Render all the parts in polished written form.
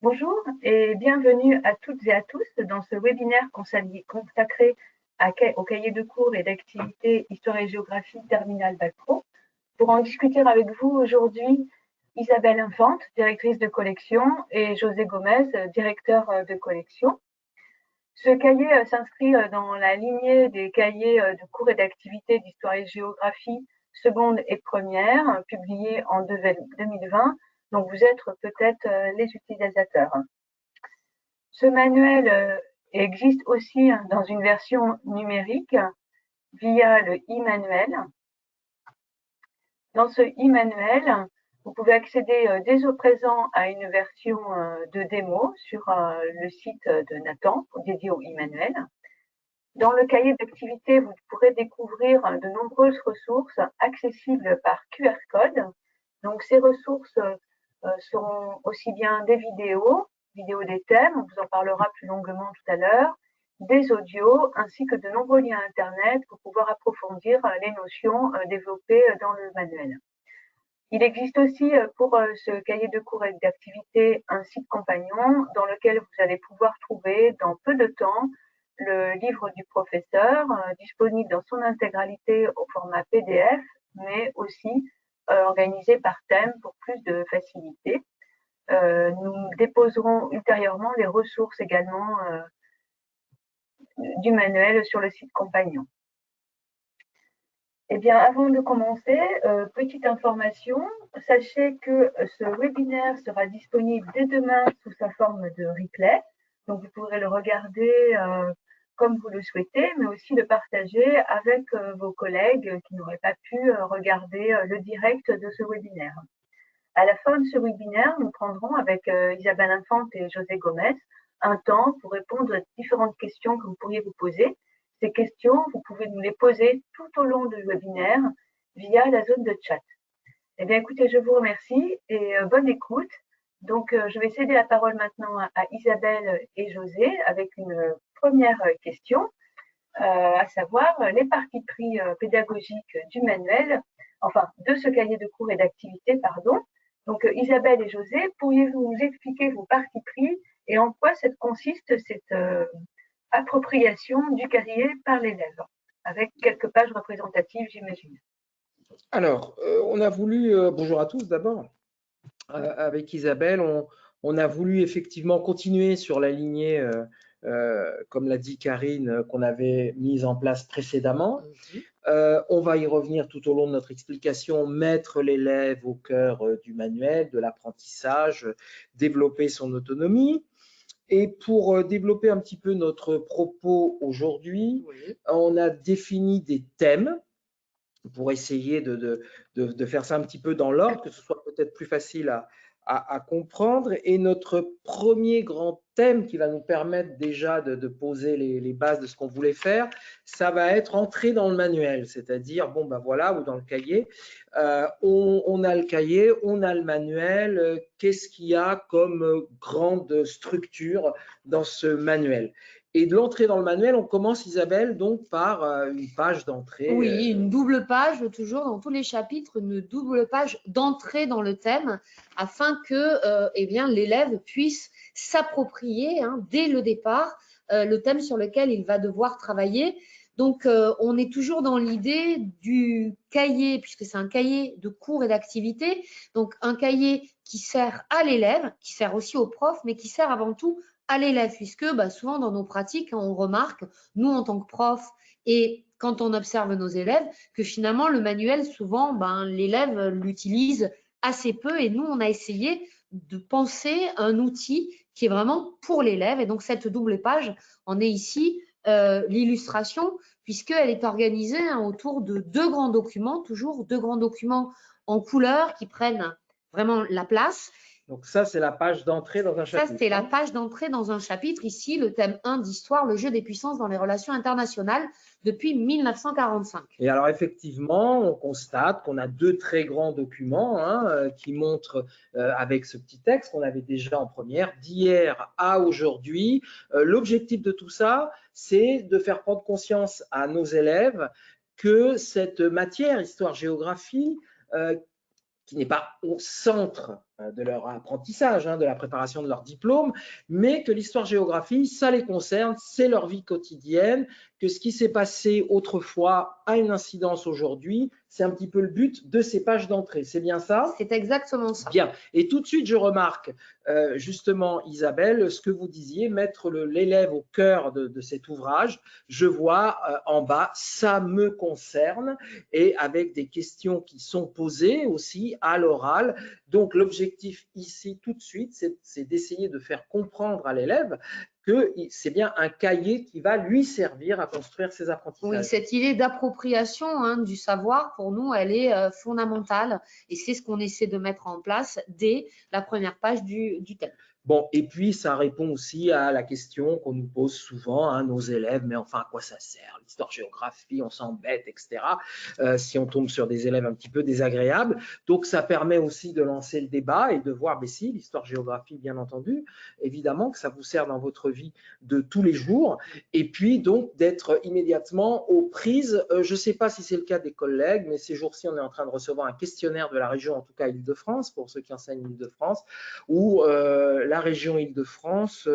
Bonjour et bienvenue à toutes et à tous dans ce webinaire consacré au cahier de cours et d'activités Histoire et Géographie Terminale Bac Pro. Pour en discuter avec vous aujourd'hui, Isabelle Infante, directrice de collection, et José Gomez, directeur de collection. Ce cahier s'inscrit dans la lignée des cahiers de cours et d'activités d'Histoire et Géographie seconde et première, publiés en 2020. Donc, vous êtes peut-être les utilisateurs. Ce manuel existe aussi dans une version numérique via le e-manuel. Dans ce e-manuel, vous pouvez accéder dès au présent à une version de démo sur le site de Nathan dédié au e-manuel. Dans le cahier d'activité, vous pourrez découvrir de nombreuses ressources accessibles par QR code. Donc, ces ressources seront aussi bien des vidéos des thèmes, on vous en parlera plus longuement tout à l'heure, des audios, ainsi que de nombreux liens Internet pour pouvoir approfondir les notions développées dans le manuel. Il existe aussi pour ce cahier de cours et d'activité un site compagnon dans lequel vous allez pouvoir trouver dans peu de temps le livre du professeur, disponible dans son intégralité au format PDF, mais aussi organisé par thème pour plus de facilité. Nous déposerons ultérieurement les ressources également du manuel sur le site compagnon. Eh bien, avant de commencer, petite information, sachez que ce webinaire sera disponible dès demain sous sa forme de replay. Donc, vous pourrez le regarder comme vous le souhaitez, mais aussi le partager avec vos collègues qui n'auraient pas pu regarder le direct de ce webinaire. À la fin de ce webinaire, nous prendrons avec Isabelle Infante et José Gomez un temps pour répondre à différentes questions que vous pourriez vous poser. Ces questions, vous pouvez nous les poser tout au long du webinaire via la zone de chat. Eh bien, écoutez, je vous remercie et bonne écoute. Donc, je vais céder la parole maintenant à Isabelle et José avec une première question, à savoir les parties pris pédagogiques du manuel, enfin, de ce cahier de cours et d'activité, pardon. Donc, Isabelle et José, pourriez-vous nous expliquer vos parties pris et en quoi consiste cette appropriation du cahier par l'élève, avec quelques pages représentatives, j'imagine. Alors, on a voulu, bonjour à tous d'abord, avec Isabelle, on a voulu effectivement continuer sur la lignée, comme l'a dit Karine, qu'on avait mise en place précédemment. On va y revenir tout au long de notre explication, mettre l'élève au cœur du manuel, de l'apprentissage, développer son autonomie. Et pour développer un petit peu notre propos aujourd'hui, on a défini des thèmes pour essayer de faire ça un petit peu dans l'ordre, que ce soit peut-être plus facile à comprendre. Et notre premier grand thème qui va nous permettre déjà de poser les bases de ce qu'on voulait faire, ça va être entrer dans le manuel, c'est-à-dire, bon ben voilà, ou dans le cahier, on a le cahier, on a le manuel, qu'est-ce qu'il y a comme grande structure dans ce manuel? Et de l'entrée dans le manuel, on commence, Isabelle, donc par une page d'entrée. Oui, une double page, toujours dans tous les chapitres, une double page d'entrée dans le thème, afin que eh bien, l'élève puisse s'approprier dès le départ le thème sur lequel il va devoir travailler. Donc, on est toujours dans l'idée du cahier, puisque c'est un cahier de cours et d'activités, donc un cahier qui sert à l'élève, qui sert aussi au prof, mais qui sert avant tout à l'élève, puisque souvent dans nos pratiques, on remarque, nous en tant que prof, et quand on observe nos élèves, que finalement le manuel, souvent, l'élève l'utilise assez peu, et nous, on a essayé de penser un outil qui est vraiment pour l'élève. Et donc, cette double page en est ici l'illustration, puisqu'elle est organisée autour de deux grands documents, toujours deux grands documents en couleur qui prennent vraiment la place. Donc ça, c'est la page d'entrée dans un chapitre. Ça, c'est la page d'entrée dans un chapitre. Ici, le thème 1 d'histoire, le jeu des puissances dans les relations internationales depuis 1945. Et alors, effectivement, on constate qu'on a deux très grands documents qui montrent, avec ce petit texte qu'on avait déjà en première, d'hier à aujourd'hui. L'objectif de tout ça, c'est de faire prendre conscience à nos élèves que cette matière, histoire-géographie, qui n'est pas au centre de leur apprentissage, de la préparation de leur diplôme, mais que l'histoire-géographie, ça les concerne, c'est leur vie quotidienne, que ce qui s'est passé autrefois a une incidence aujourd'hui. C'est un petit peu le but de ces pages d'entrée. C'est bien ça? C'est exactement ça. Bien. Et tout de suite, je remarque justement, Isabelle, ce que vous disiez, mettre l'élève au cœur de cet ouvrage. Je vois en bas, ça me concerne, et avec des questions qui sont posées aussi à l'oral. Donc, l'objectif ici, tout de suite, c'est d'essayer de faire comprendre à l'élève que c'est bien un cahier qui va lui servir à construire ses apprentissages. Oui, cette idée d'appropriation du savoir, pour nous, elle est fondamentale et c'est ce qu'on essaie de mettre en place dès la première page du thème. Bon, et puis ça répond aussi à la question qu'on nous pose souvent, nos élèves, mais enfin à quoi ça sert? L'histoire-géographie, on s'embête, etc. Si on tombe sur des élèves un petit peu désagréables. Donc ça permet aussi de lancer le débat et de voir, mais si, l'histoire-géographie, bien entendu, évidemment que ça vous sert dans votre vie de tous les jours. Et puis donc d'être immédiatement aux prises. Je ne sais pas si c'est le cas des collègues, mais ces jours-ci, on est en train de recevoir un questionnaire de la région, en tout cas Île-de-France, pour ceux qui enseignent l'Île-de-France, où la région Île-de-France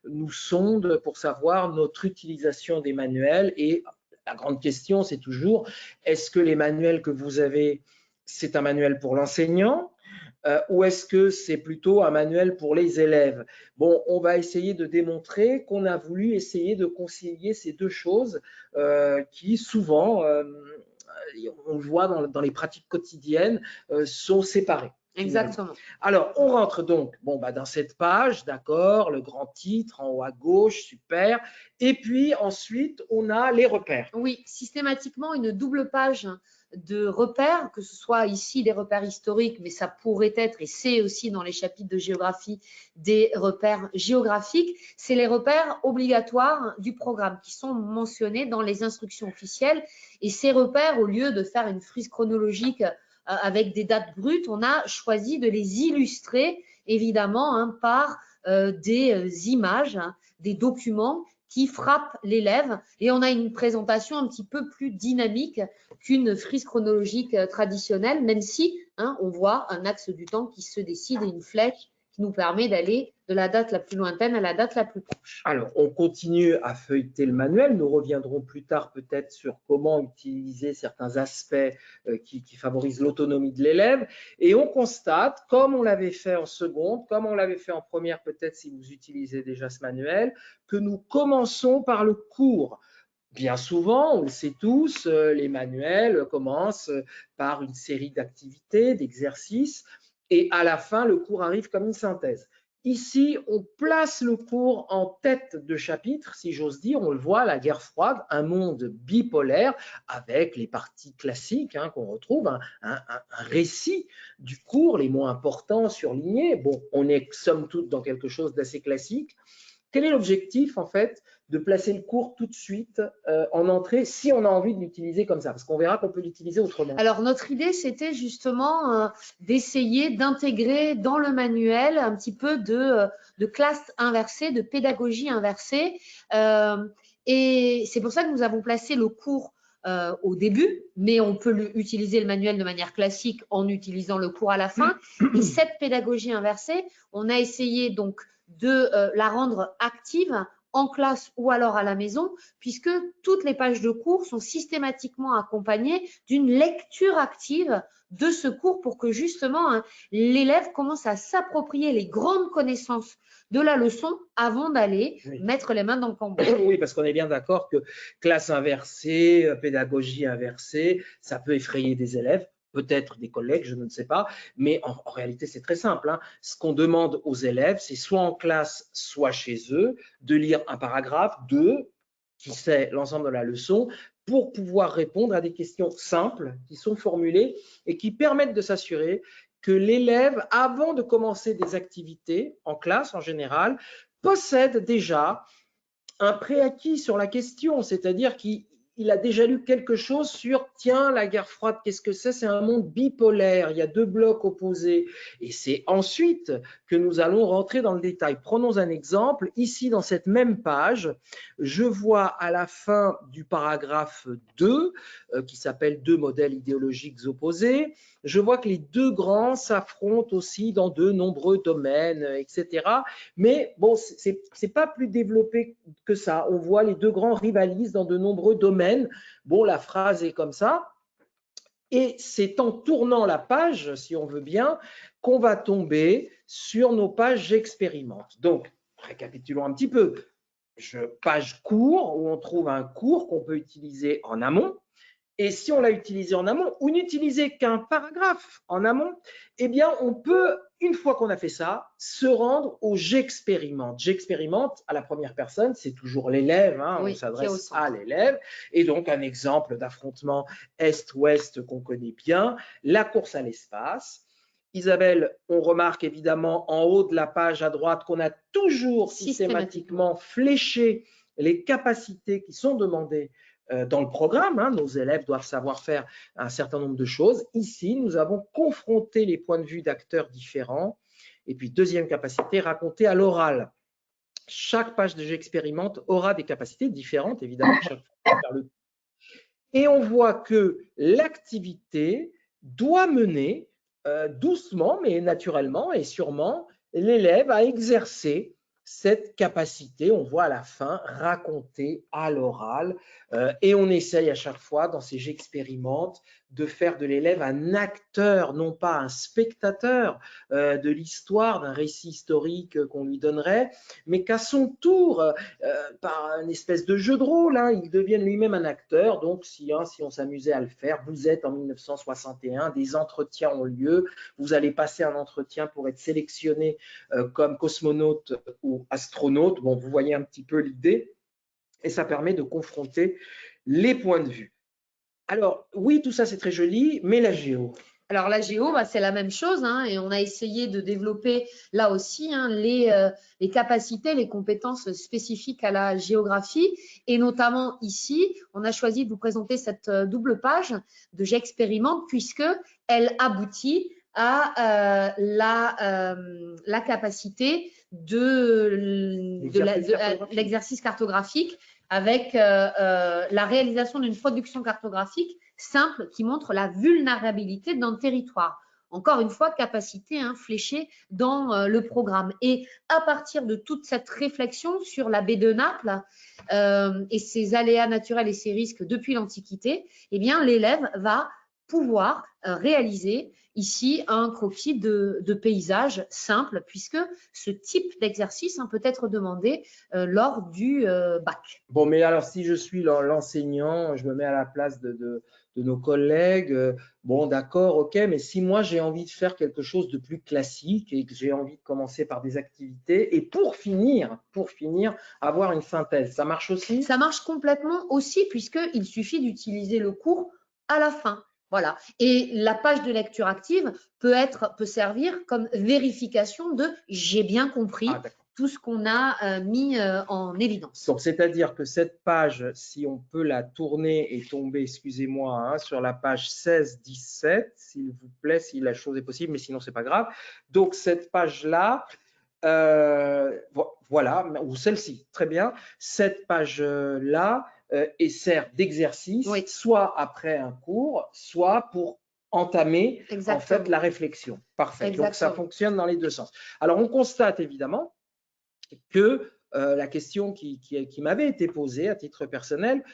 nous sonde pour savoir notre utilisation des manuels. Et la grande question, c'est toujours, est-ce que les manuels que vous avez, c'est un manuel pour l'enseignant ou est-ce que c'est plutôt un manuel pour les élèves? Bon, on va essayer de démontrer qu'on a voulu essayer de concilier ces deux choses qui souvent, on le voit dans les pratiques quotidiennes, sont séparées. Exactement. Alors, on rentre donc dans cette page, d'accord, le grand titre en haut à gauche, super. Et puis ensuite, on a les repères. Oui, systématiquement, une double page de repères, que ce soit ici des repères historiques, mais ça pourrait être, et c'est aussi dans les chapitres de géographie, des repères géographiques. C'est les repères obligatoires du programme qui sont mentionnés dans les instructions officielles. Et ces repères, au lieu de faire une frise chronologique avec des dates brutes, on a choisi de les illustrer évidemment par des images, des documents qui frappent l'élève et on a une présentation un petit peu plus dynamique qu'une frise chronologique traditionnelle, même si on voit un axe du temps qui se décide et une flèche qui nous permet d'aller de la date la plus lointaine à la date la plus proche. Alors, on continue à feuilleter le manuel. Nous reviendrons plus tard peut-être sur comment utiliser certains aspects qui favorisent l'autonomie de l'élève. Et on constate, comme on l'avait fait en seconde, comme on l'avait fait en première peut-être si vous utilisez déjà ce manuel, que nous commençons par le cours. Bien souvent, on le sait tous, les manuels commencent par une série d'activités, d'exercices, et à la fin, le cours arrive comme une synthèse. Ici, on place le cours en tête de chapitre, si j'ose dire. On le voit, la guerre froide, un monde bipolaire avec les parties classiques qu'on retrouve, un récit du cours, les mots importants surlignés. Bon, on est somme toute dans quelque chose d'assez classique. Quel est l'objectif, en fait, de placer le cours tout de suite en entrée si on a envie de l'utiliser comme ça? Parce qu'on verra qu'on peut l'utiliser autrement. Alors, notre idée, c'était justement d'essayer d'intégrer dans le manuel un petit peu de classe inversée, de pédagogie inversée. Et c'est pour ça que nous avons placé le cours au début, mais on peut utiliser le manuel de manière classique en utilisant le cours à la fin. Et cette pédagogie inversée, on a essayé donc de la rendre active en classe ou alors à la maison, puisque toutes les pages de cours sont systématiquement accompagnées d'une lecture active de ce cours pour que justement l'élève commence à s'approprier les grandes connaissances de la leçon avant d'aller mettre les mains dans le cambouis. Oui, parce qu'on est bien d'accord que classe inversée, pédagogie inversée, ça peut effrayer des élèves, peut-être des collègues, je ne sais pas, mais en réalité, c'est très simple. Ce qu'on demande aux élèves, c'est soit en classe, soit chez eux, de lire un paragraphe, qui sait l'ensemble de la leçon, pour pouvoir répondre à des questions simples qui sont formulées et qui permettent de s'assurer que l'élève, avant de commencer des activités en classe en général, possède déjà un préacquis sur la question, c'est-à-dire qu'il il a déjà lu quelque chose sur, tiens, la guerre froide, qu'est-ce que c'est? C'est un monde bipolaire, il y a deux blocs opposés. Et c'est ensuite que nous allons rentrer dans le détail. Prenons un exemple. Ici, dans cette même page, je vois à la fin du paragraphe 2, qui s'appelle « Deux modèles idéologiques opposés », je vois que les deux grands s'affrontent aussi dans de nombreux domaines, etc. Mais bon, c'est pas plus développé que ça. On voit les deux grands rivalisent dans de nombreux domaines. Bon, la phrase est comme ça. Et c'est en tournant la page, si on veut bien, qu'on va tomber sur nos pages « J'expérimente ». Donc, récapitulons un petit peu. Page cours, où on trouve un cours qu'on peut utiliser en amont. Et si on l'a utilisé en amont, ou n'utiliser qu'un paragraphe en amont, eh bien, on peut, une fois qu'on a fait ça, se rendre au « J'expérimente ». J'expérimente à la première personne, c'est toujours l'élève, hein, Oui, on qui est au s'adresse centre. à l'élève. Et donc, un exemple d'affrontement Est-Ouest qu'on connaît bien, la course à l'espace. Isabelle, on remarque évidemment en haut de la page à droite qu'on a toujours systématiquement fléché les capacités qui sont demandées dans le programme, hein, nos élèves doivent savoir faire un certain nombre de choses. Ici, nous avons confronté les points de vue d'acteurs différents. Et puis, deuxième capacité, raconter à l'oral. Chaque page de J'expérimente aura des capacités différentes, évidemment. Et on voit que l'activité doit mener doucement, mais naturellement et sûrement, l'élève à exercer cette capacité, on voit à la fin, raconter à l'oral. Et on essaye à chaque fois, dans ces J'expérimente, de faire de l'élève un acteur, non pas un spectateur de l'histoire, d'un récit historique qu'on lui donnerait, mais qu'à son tour, par une espèce de jeu de rôle, hein, il devienne lui-même un acteur. Donc, si on s'amusait à le faire, vous êtes en 1961, des entretiens ont lieu, vous allez passer un entretien pour être sélectionné comme cosmonaute ou astronaute. Bon, vous voyez un petit peu l'idée, et ça permet de confronter les points de vue. Alors, oui, tout ça, c'est très joli, mais la géo. Alors, la géo, c'est la même chose, hein, et on a essayé de développer là aussi les capacités, les compétences spécifiques à la géographie. Et notamment ici, on a choisi de vous présenter cette double page de J'expérimente, puisqu'elle aboutit à la capacité de l'exercice cartographique avec la réalisation d'une production cartographique simple qui montre la vulnérabilité d'un territoire. Encore une fois, capacité fléchée dans le programme. Et à partir de toute cette réflexion sur la baie de Naples et ses aléas naturels et ses risques depuis l'Antiquité, eh bien, l'élève va pouvoir réaliser ici un croquis de paysage simple, puisque ce type d'exercice peut être demandé lors du bac. Bon, mais alors, si je suis l'enseignant, je me mets à la place de nos collègues. Bon, d'accord, ok, mais si moi j'ai envie de faire quelque chose de plus classique et que j'ai envie de commencer par des activités et pour finir, avoir une synthèse, ça marche aussi? Ça marche complètement aussi, puisqu'il suffit d'utiliser le cours à la fin. Voilà. Et la page de lecture active peut servir comme vérification de « j'ai bien compris ». Tout ce qu'on a mis en évidence. Donc, c'est-à-dire que cette page, si on peut la tourner et tomber, excusez-moi, sur la page 16-17, s'il vous plaît, si la chose est possible, mais sinon, c'est pas grave. Donc, cette page-là, voilà, ou celle-ci, très bien. Cette page-là sert d'exercice, oui, soit après un cours, soit pour entamer en fait la réflexion. Parfait. Exactement. Donc, ça fonctionne dans les deux sens. Alors, on constate évidemment que la question qui m'avait été posée à titre personnel,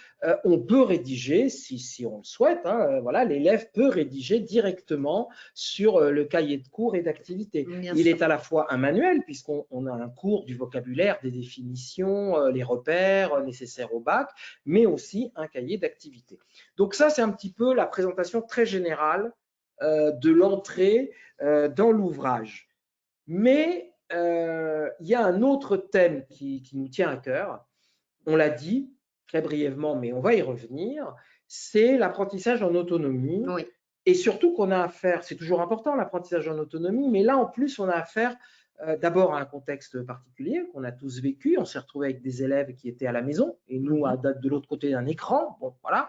on peut rédiger, si on le souhaite, hein, voilà, l'élève peut rédiger directement sur le cahier de cours et d'activité. Il est à la fois un manuel, puisqu'on a un cours du vocabulaire, des définitions, les repères nécessaires au bac, mais aussi un cahier d'activité. Donc ça, c'est un petit peu la présentation très générale de l'entrée dans l'ouvrage. Mais il y a un autre thème qui nous tient à cœur, on l'a dit très brièvement, mais on va y revenir, c'est l'apprentissage en autonomie. Oui. Et surtout qu'on a affaire, c'est toujours important l'apprentissage en autonomie, mais là en plus on a affaire d'abord à un contexte particulier qu'on a tous vécu. On s'est retrouvé avec des élèves qui étaient à la maison et nous de l'autre côté d'un écran. Bon, voilà.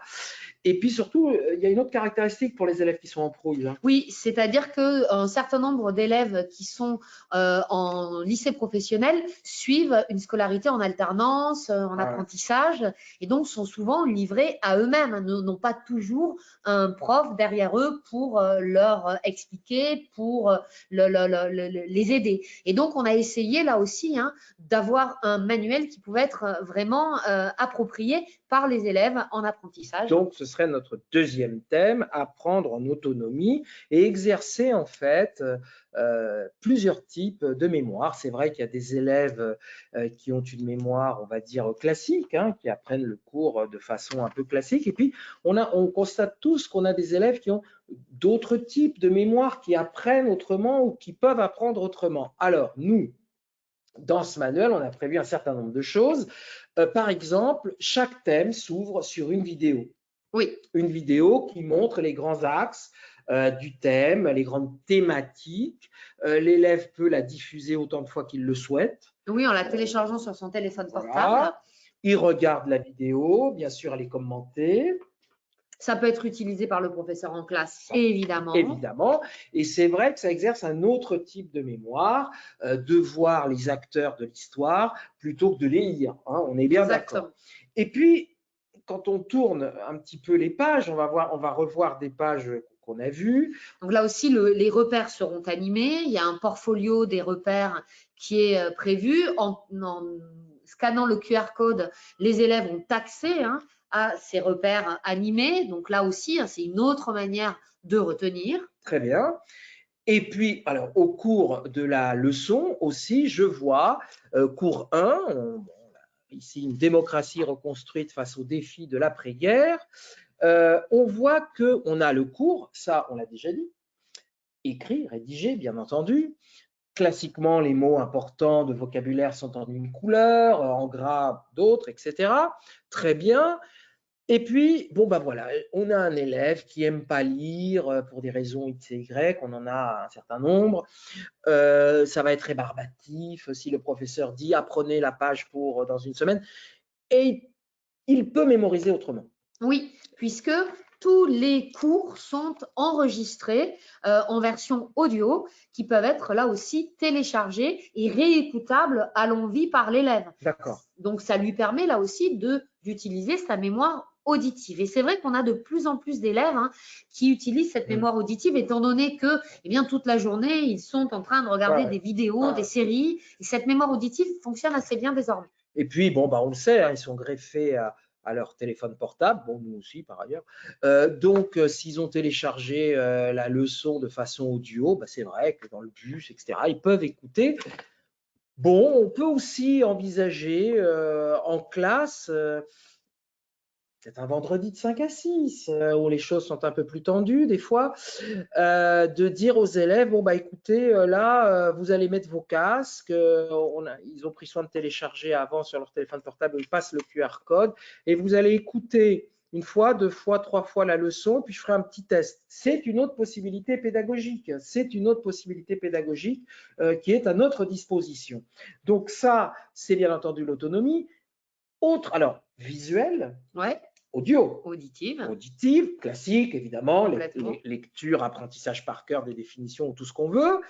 Et puis surtout, il y a une autre caractéristique pour les élèves qui sont en pro, Isa. Oui, c'est-à-dire qu'un certain nombre d'élèves qui sont en lycée professionnel suivent une scolarité en alternance, en apprentissage, et donc sont souvent livrés à eux-mêmes, n'ont pas toujours un prof derrière eux pour leur expliquer, pour les aider. Et donc, on a essayé là aussi d'avoir un manuel qui pouvait être vraiment approprié par les élèves en apprentissage. Donc, ce serait notre deuxième thème, apprendre en autonomie et exercer en fait plusieurs types de mémoire. C'est vrai qu'il y a des élèves qui ont une mémoire, on va dire, classique, qui apprennent le cours de façon un peu classique. Et puis, on constate tous qu'on a des élèves qui ont d'autres types de mémoire, qui apprennent autrement ou qui peuvent apprendre autrement. Alors, nous, dans ce manuel, on a prévu un certain nombre de choses. Par exemple, chaque thème s'ouvre sur une vidéo. Oui. Une vidéo qui montre les grands axes du thème, les grandes thématiques. L'élève peut la diffuser autant de fois qu'il le souhaite. Oui, en la téléchargeant sur son téléphone portable. Voilà. Il regarde la vidéo, bien sûr, elle est commentée. Ça peut être utilisé par le professeur en classe, évidemment. Évidemment. Et c'est vrai que ça exerce un autre type de mémoire, de voir les acteurs de l'histoire plutôt que de les lire. On est bien d'accord. Et puis, quand on tourne un petit peu les pages, on va revoir des pages qu'on a vues. Donc là aussi, les repères seront animés. Il y a un portfolio des repères qui est prévu. En scannant le QR code, les élèves ont accès à ces repères animés. Donc là aussi, c'est une autre manière de retenir. Très bien. Et puis, alors, au cours de la leçon aussi, je vois, cours 1, ici une démocratie reconstruite face aux défis de l'après-guerre. On voit qu'on a le cours, ça on l'a déjà dit, écrit, rédigé, bien entendu. Classiquement, les mots importants de vocabulaire sont en une couleur, en gras d'autres, etc. Très bien. Et puis, bon, ben voilà, on a un élève qui n'aime pas lire pour des raisons X et Y, on en a un certain nombre. Ça va être rébarbatif si le professeur dit apprenez la page dans une semaine. Et il peut mémoriser autrement. Oui, puisque tous les cours sont enregistrés en version audio qui peuvent être là aussi téléchargés et réécoutables à l'envi par l'élève. D'accord. Donc, ça lui permet là aussi d'utiliser sa mémoire auditive. Et c'est vrai qu'on a de plus en plus d'élèves qui utilisent cette mémoire auditive, étant donné que toute la journée, ils sont en train de regarder des vidéos, des séries. Et cette mémoire auditive fonctionne assez bien désormais. Et puis, bon, on le sait, ils sont greffés à leur téléphone portable, bon, nous aussi par ailleurs. Donc, s'ils ont téléchargé la leçon de façon audio, c'est vrai que dans le bus, etc., ils peuvent écouter. Bon, on peut aussi envisager en classe, c'est un vendredi de 5 à 6, où les choses sont un peu plus tendues des fois, de dire aux élèves, bon, écoutez, là, vous allez mettre vos casques, ils ont pris soin de télécharger avant sur leur téléphone portable, ils passent le QR code, et vous allez écouter une fois, 2 fois, 3 fois la leçon, puis je ferai un petit test. C'est une autre possibilité pédagogique. C'est une autre possibilité pédagogique qui est à notre disposition. Donc ça, c'est bien entendu l'autonomie. Autre, alors, visuel, audio, auditive, classique, évidemment, lecture, apprentissage par cœur, des définitions, tout ce qu'on veut.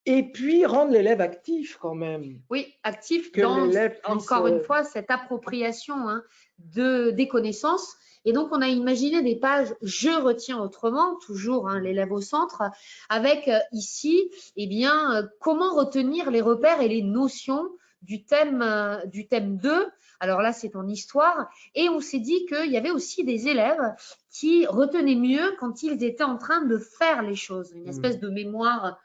Et puis, rendre l'élève actif quand même. Oui, actif dans, encore une fois, cette appropriation des connaissances. Et donc, on a imaginé des pages « Je retiens autrement », toujours l'élève au centre, avec ici, comment retenir les repères et les notions du thème 2. Alors là, c'est en histoire. Et on s'est dit qu'il y avait aussi des élèves qui retenaient mieux quand ils étaient en train de faire les choses. Une espèce de mémoire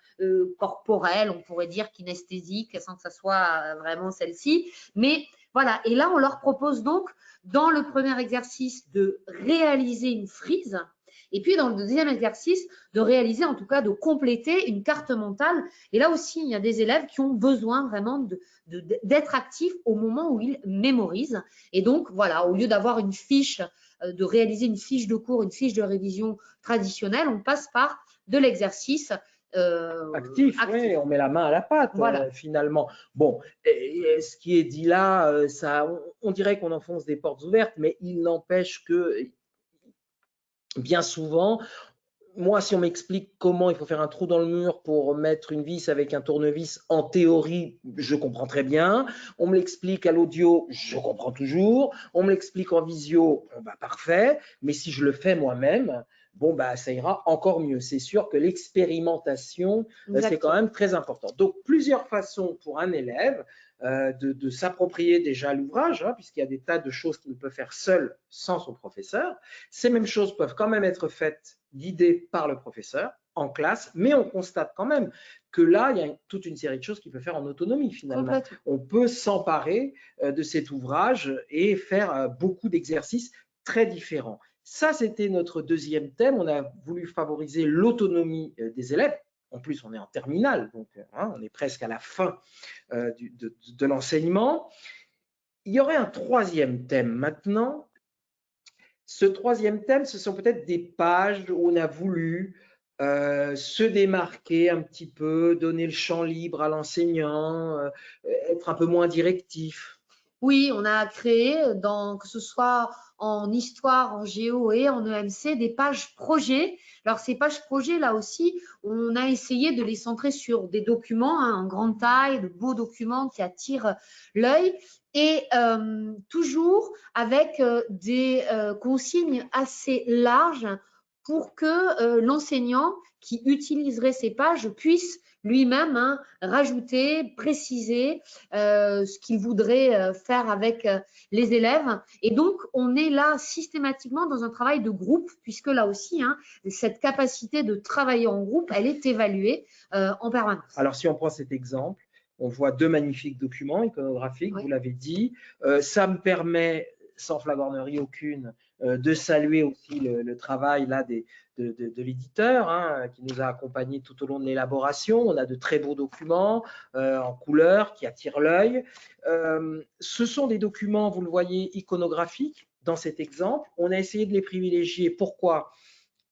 corporelle, on pourrait dire kinesthésique, sans que ça soit vraiment celle-ci. Mais voilà, et là, on leur propose donc, dans le premier exercice, de réaliser une frise. Et puis, dans le deuxième exercice, de réaliser, en tout cas, de compléter une carte mentale. Et là aussi, il y a des élèves qui ont besoin vraiment d'être actifs au moment où ils mémorisent. Et donc, voilà, au lieu d'avoir une fiche, de réaliser une fiche de cours, une fiche de révision traditionnelle, on passe par de l'exercice actif, oui, on met la main à la pâte, Voilà. finalement. Bon, et ce qui est dit là, on dirait qu'on enfonce des portes ouvertes, mais il n'empêche que bien souvent, moi, si on m'explique comment il faut faire un trou dans le mur pour mettre une vis avec un tournevis, en théorie, je comprends très bien. On me l'explique à l'audio, je comprends toujours. On me l'explique en visio, bah, parfait. Mais si je le fais moi-même, bon, bah, ça ira encore mieux. C'est sûr que l'expérimentation, c'est quand même très important. Donc, plusieurs façons pour un élève de s'approprier déjà l'ouvrage, hein, puisqu'il y a des tas de choses qu'il peut faire seul sans son professeur. Ces mêmes choses peuvent quand même être faites guidées par le professeur en classe, mais on constate quand même que là, il y a toute une série de choses qu'il peut faire en autonomie finalement. On peut s'emparer de cet ouvrage et faire beaucoup d'exercices très différents. Ça, c'était notre deuxième thème. On a voulu favoriser l'autonomie des élèves. En plus, on est en terminale, donc hein, on est presque à la fin de l'enseignement. Il y aurait un troisième thème maintenant. Ce troisième thème, ce sont peut-être des pages où on a voulu se démarquer un petit peu, donner le champ libre à l'enseignant, être un peu moins directif. Oui, on a créé, que ce soit en histoire, en géo et en EMC, des pages projets. Alors, ces pages projets, là aussi, on a essayé de les centrer sur des documents en grande taille, de beaux documents qui attirent l'œil et toujours avec des consignes assez larges pour que l'enseignant qui utiliserait ces pages puisse lui-même rajouter, préciser ce qu'il voudrait faire avec les élèves. Et donc, on est là systématiquement dans un travail de groupe, puisque là aussi, cette capacité de travailler en groupe, elle est évaluée en permanence. Alors, si on prend cet exemple, on voit deux magnifiques documents iconographiques, oui. Vous l'avez dit. Ça me permet, sans flagornerie aucune, de saluer aussi le travail là de l'éditeur hein, qui nous a accompagnés tout au long de l'élaboration. On a de très beaux documents en couleur qui attirent l'œil. Ce sont des documents, vous le voyez, iconographiques dans cet exemple. On a essayé de les privilégier. Pourquoi?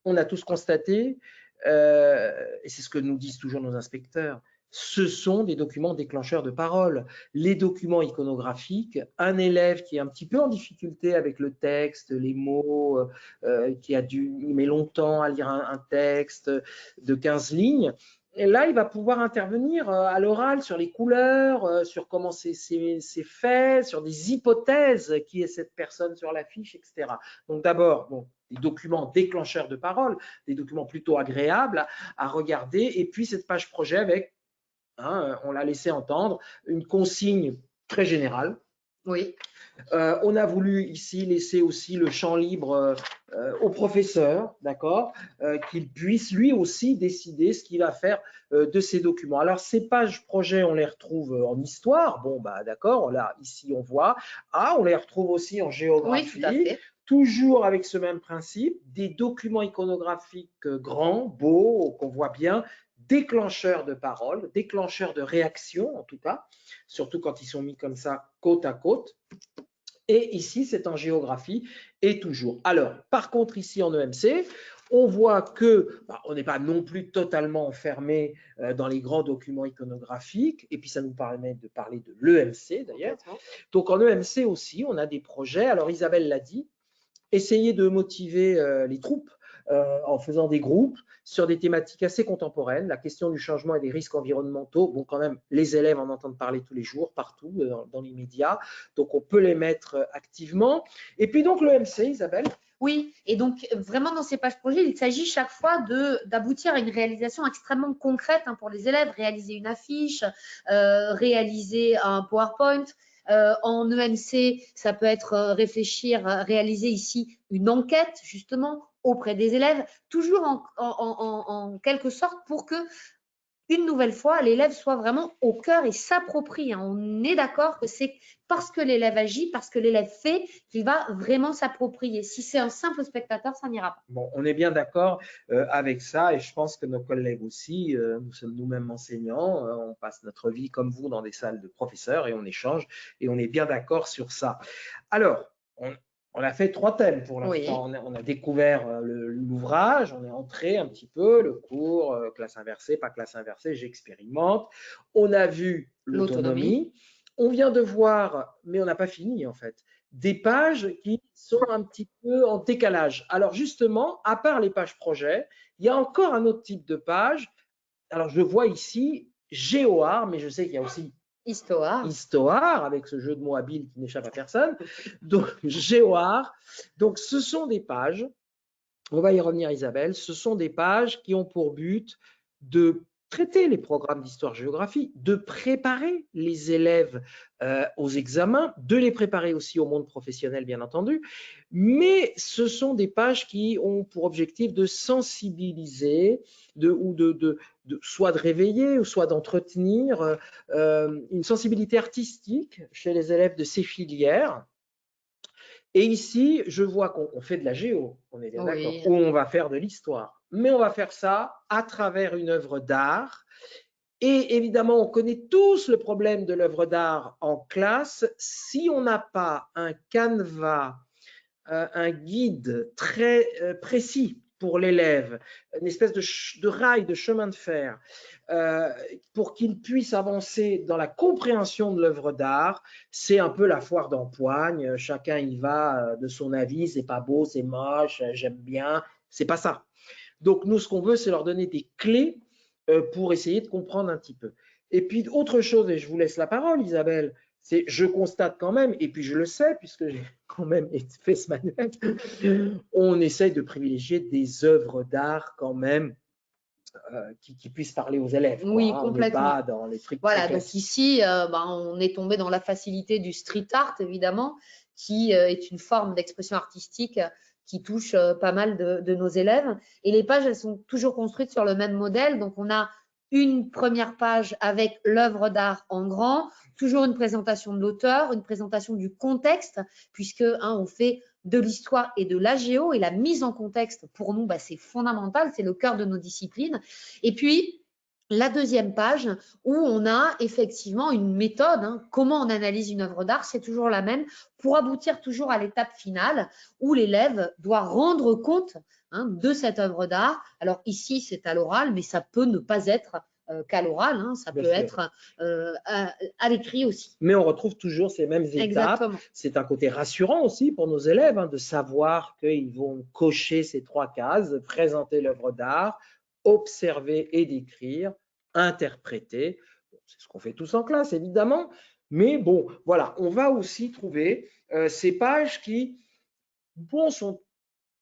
On a tous constaté, et c'est ce que nous disent toujours nos inspecteurs, ce sont des documents déclencheurs de parole. Les documents iconographiques, un élève qui est un petit peu en difficulté avec le texte, les mots, qui met longtemps à lire un texte de 15 lignes, et là, il va pouvoir intervenir à l'oral sur les couleurs, sur comment c'est fait, sur des hypothèses, qui est cette personne sur l'affiche, etc. Donc d'abord, bon, des documents déclencheurs de parole, des documents plutôt agréables à regarder, et puis cette page projet avec, hein, on l'a laissé entendre, une consigne très générale. Oui. On a voulu ici laisser aussi le champ libre au professeur, d'accord, qu'il puisse lui aussi décider ce qu'il va faire de ces documents. Alors, ces pages projets, on les retrouve en histoire. Bon, bah d'accord, là, ici, on voit. Ah, on les retrouve aussi en géographie. Oui, tout à fait. Toujours avec ce même principe, des documents iconographiques grands, beaux, qu'on voit bien, déclencheurs de parole, déclencheurs de réaction en tout cas, surtout quand ils sont mis comme ça côte à côte. Et ici, c'est en géographie et toujours. Alors, par contre, ici en EMC, on voit que on n'est pas non plus totalement enfermé dans les grands documents iconographiques, et puis ça nous permet de parler de l'EMC d'ailleurs. Donc en EMC aussi, on a des projets. Alors Isabelle l'a dit, essayer de motiver les troupes en faisant des groupes sur des thématiques assez contemporaines, la question du changement et des risques environnementaux. Bon, quand même, les élèves en entendent parler tous les jours, partout, dans les médias, donc on peut les mettre activement. Et puis donc l'EMC, Isabelle. Oui, et donc vraiment dans ces pages projets, il s'agit chaque fois d'aboutir à une réalisation extrêmement concrète pour les élèves, réaliser une affiche, réaliser un PowerPoint. En EMC, ça peut être réaliser ici une enquête justement auprès des élèves, toujours en quelque sorte pour que une nouvelle fois, l'élève soit vraiment au cœur et s'approprie. On est d'accord que c'est parce que l'élève agit, parce que l'élève fait, qu'il va vraiment s'approprier. Si c'est un simple spectateur, ça n'ira pas. Bon, on est bien d'accord avec ça, et je pense que nos collègues aussi, nous sommes nous-mêmes enseignants, on passe notre vie comme vous dans des salles de professeurs et on échange, et on est bien d'accord sur ça. Alors, On a fait 3 thèmes pour l'instant. On a découvert l'ouvrage, on est entré un petit peu, le cours, classe inversée, pas classe inversée, j'expérimente. On a vu l'autonomie. On vient de voir, mais on n'a pas fini en fait, des pages qui sont un petit peu en décalage. Alors justement, à part les pages projet, il y a encore un autre type de page. Alors je vois ici GeoArt, mais je sais qu'il y a aussi Histoire, avec ce jeu de mots habile qui n'échappe à personne. Donc, GeoArt. Donc, ce sont des pages, on va y revenir Isabelle, ce sont des pages qui ont pour but de traiter les programmes d'histoire-géographie, de préparer les élèves aux examens, de les préparer aussi au monde professionnel, bien entendu. Mais ce sont des pages qui ont pour objectif de sensibiliser, soit de réveiller, ou soit d'entretenir une sensibilité artistique chez les élèves de ces filières. Et ici, je vois qu'on fait de la géo, on est bien d'accord, ou on va faire de l'histoire. Mais on va faire ça à travers une œuvre d'art. Et évidemment, on connaît tous le problème de l'œuvre d'art en classe. Si on n'a pas un canevas, un guide très précis pour l'élève, une espèce de rail, de chemin de fer, pour qu'il puisse avancer dans la compréhension de l'œuvre d'art, c'est un peu la foire d'empoigne. Chacun y va de son avis, c'est pas beau, c'est moche, j'aime bien. C'est pas ça. Donc nous, ce qu'on veut, c'est leur donner des clés pour essayer de comprendre un petit peu. Et puis autre chose, et je vous laisse la parole, Isabelle, c'est je constate quand même, et puis je le sais puisque j'ai quand même fait ce manuel, on essaye de privilégier des œuvres d'art quand même qui puissent parler aux élèves. Oui, quoi, complètement. On n'est pas dans les trucs voilà, donc ici, on est tombé dans la facilité du street art, évidemment, qui est une forme d'expression artistique qui touche pas mal de nos élèves. Et les pages, elles sont toujours construites sur le même modèle. Donc, on a une première page avec l'œuvre d'art en grand, toujours une présentation de l'auteur, une présentation du contexte, puisque on fait de l'histoire et de la géo, et la mise en contexte, pour nous, c'est fondamental, c'est le cœur de nos disciplines. Et puis, la deuxième page où on a effectivement une méthode, comment on analyse une œuvre d'art, c'est toujours la même, pour aboutir toujours à l'étape finale où l'élève doit rendre compte de cette œuvre d'art. Alors ici, c'est à l'oral, mais ça peut ne pas être qu'à l'oral, ça peut être à l'écrit aussi. Mais on retrouve toujours ces mêmes étapes. C'est un côté rassurant aussi pour nos élèves de savoir qu'ils vont cocher ces 3 cases, présenter l'œuvre d'art, observer et décrire, interpréter. C'est ce qu'on fait tous en classe, évidemment. Mais bon, voilà, on va aussi trouver ces pages qui, sont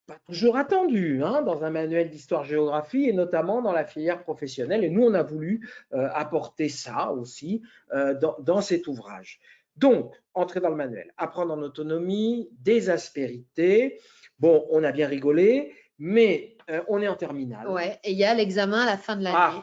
pas toujours attendues dans un manuel d'histoire-géographie et notamment dans la filière professionnelle. Et nous, on a voulu apporter ça aussi dans cet ouvrage. Donc, entrer dans le manuel, apprendre en autonomie, des aspérités. Bon, on a bien rigolé, mais on est en terminale. Ouais, et il y a l'examen à la fin de l'année.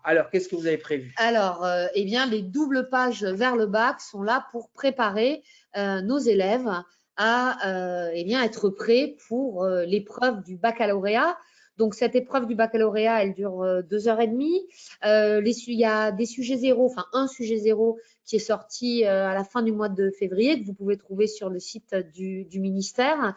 Alors, qu'est-ce que vous avez prévu? Alors, eh bien, les doubles pages vers le bac sont là pour préparer nos élèves à être prêts pour l'épreuve du baccalauréat. Donc, cette épreuve du baccalauréat, elle dure 2h30. Il y a des sujets zéro, enfin un sujet zéro qui est sorti à la fin du mois de février, que vous pouvez trouver sur le site du ministère.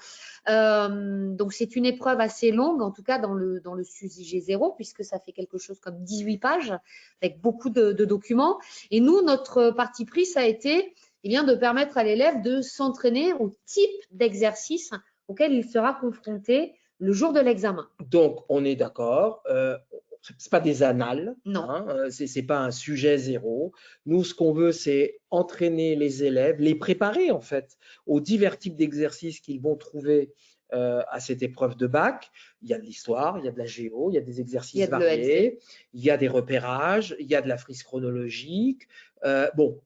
Donc, c'est une épreuve assez longue, en tout cas dans le sujet zéro, puisque ça fait quelque chose comme 18 pages, avec beaucoup de documents. Et nous, notre parti pris, ça a été de permettre à l'élève de s'entraîner au type d'exercice auquel il sera confronté le jour de l'examen. Donc, on est d'accord. Ce n'est pas des annales. Non. Ce n'est pas un sujet zéro. Nous, ce qu'on veut, c'est entraîner les élèves, les préparer en fait aux divers types d'exercices qu'ils vont trouver à cette épreuve de bac. Il y a de l'histoire, il y a de la géo, il y a des exercices variés, il y a des repérages, il y a de la frise chronologique.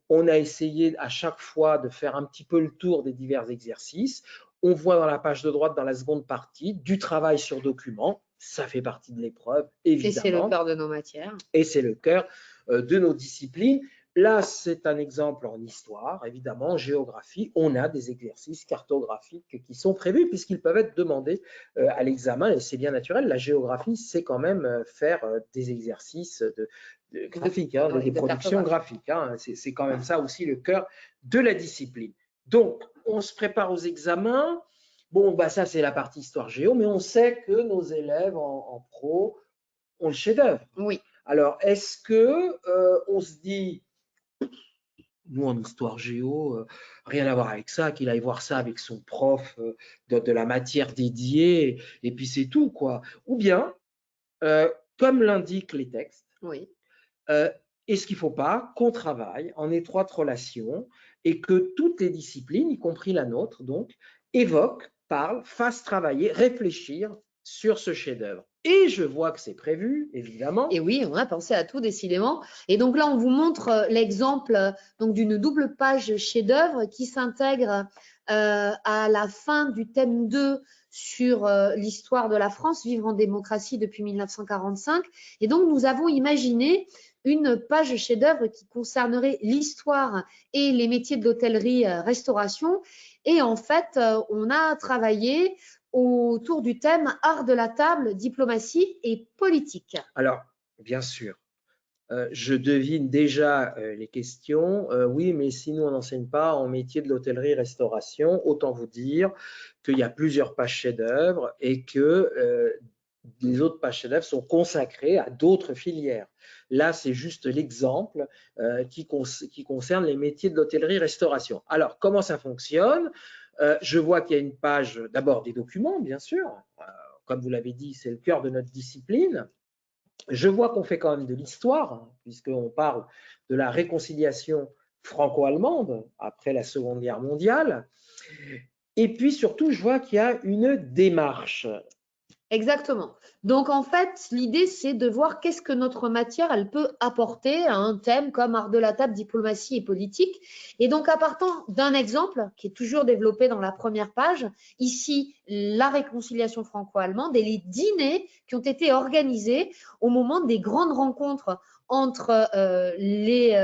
On a essayé à chaque fois de faire un petit peu le tour des divers exercices. On voit dans la page de droite, dans la seconde partie, du travail sur document. Ça fait partie de l'épreuve, évidemment. Et c'est le cœur de nos matières. Et c'est le cœur de nos disciplines. Là, c'est un exemple en histoire, évidemment, en géographie. On a des exercices cartographiques qui sont prévus puisqu'ils peuvent être demandés à l'examen et c'est bien naturel. La géographie, c'est quand même faire des exercices graphiques, des productions graphiques. C'est quand même ça aussi le cœur de la discipline. Donc, on se prépare aux examens. Bon, bah ça, c'est la partie histoire géo, mais on sait que nos élèves en pro ont le chef-d'œuvre. Oui. Alors, est-ce que on se dit, nous en histoire géo, rien à voir avec ça, qu'il aille voir ça avec son prof de la matière dédiée, et puis c'est tout, quoi. Ou bien, comme l'indiquent les textes, Oui. est-ce qu'il ne faut pas qu'on travaille en étroite relation et que toutes les disciplines, y compris la nôtre, donc, évoquent, parlent, fassent travailler, réfléchir sur ce chef-d'œuvre. Et je vois que c'est prévu, évidemment. Et oui, on a pensé à tout décidément. Et donc là, on vous montre l'exemple donc d'une double page chef-d'œuvre qui s'intègre à la fin du thème 2 sur l'histoire de la France, vivre en démocratie depuis 1945. Et donc, nous avons imaginé une page chef-d'œuvre qui concernerait l'histoire et les métiers de l'hôtellerie-restauration. Et en fait, on a travaillé autour du thème art de la table, diplomatie et politique. Alors, bien sûr, je devine déjà les questions. Oui, mais si nous, on n'enseigne pas en métier de l'hôtellerie-restauration, autant vous dire qu'il y a plusieurs pages chefs-d'œuvre et que les autres pages chefs-d'œuvre sont consacrées à d'autres filières. Là, c'est juste l'exemple qui concerne les métiers de l'hôtellerie-restauration. Alors, comment ça fonctionne? Je vois qu'il y a une page, d'abord des documents, bien sûr. Comme vous l'avez dit, c'est le cœur de notre discipline. Je vois qu'on fait quand même de l'histoire, puisqu'on parle de la réconciliation franco-allemande après la Seconde Guerre mondiale. Et puis surtout, je vois qu'il y a une démarche. Exactement. Donc, en fait, l'idée, c'est de voir qu'est-ce que notre matière, elle peut apporter à un thème comme art de la table, diplomatie et politique. Et donc, à partir d'un exemple qui est toujours développé dans la première page, ici, la réconciliation franco-allemande et les dîners qui ont été organisés au moment des grandes rencontres entre les